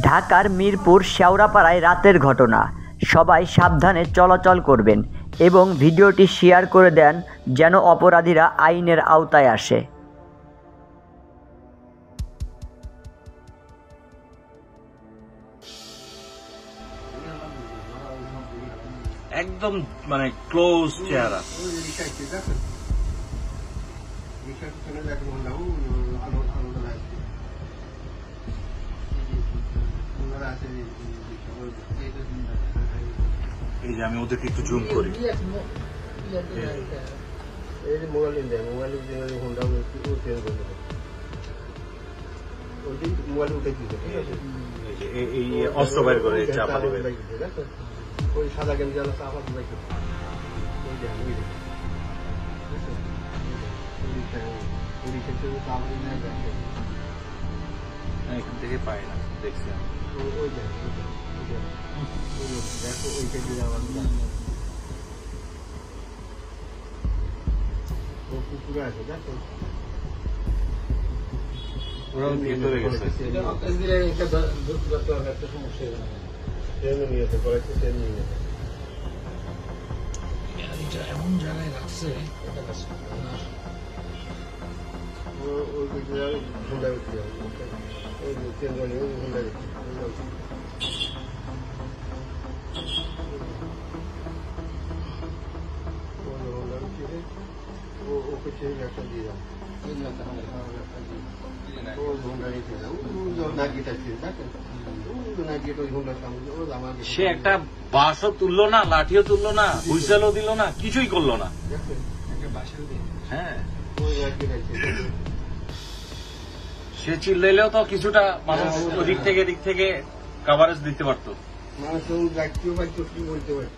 ঢাকার মিরপুর শেওড়াপাড়ায় রাতের ঘটনা। সবাই সাবধানে চলাচল করবেন এবং ভিডিওটি শেয়ার করে দেন যেন অপরাধীরা আইনের আওতায় আসে। একদম মানে ক্লোজ চেহারা। এই যে আমি ওদেরকে একটু জুম করি। এই অস্ত্র বাইর করে চাপা দেবে। ওই সাদা গেঞ্জি আলো চাপা দেবে। এখান থেকে পাই না, দেখছি দেখো ওই কেজি আমার কুকুরে আছে দেখো ওরা ভেতরে গেছে। এমন জায়গায় রাখছে সে একটা বাঁশও তুললো না, লাঠিও তুললো না, হুইসেলও দিল না, কিছুই করলো না। হ্যাঁ, সে চিল্লাইলেও তো কিছুটা মানুষ ওদিক থেকে এদিক থেকে কাভারেজ দিতে পারতো। মানুষ কি বলতে পারে।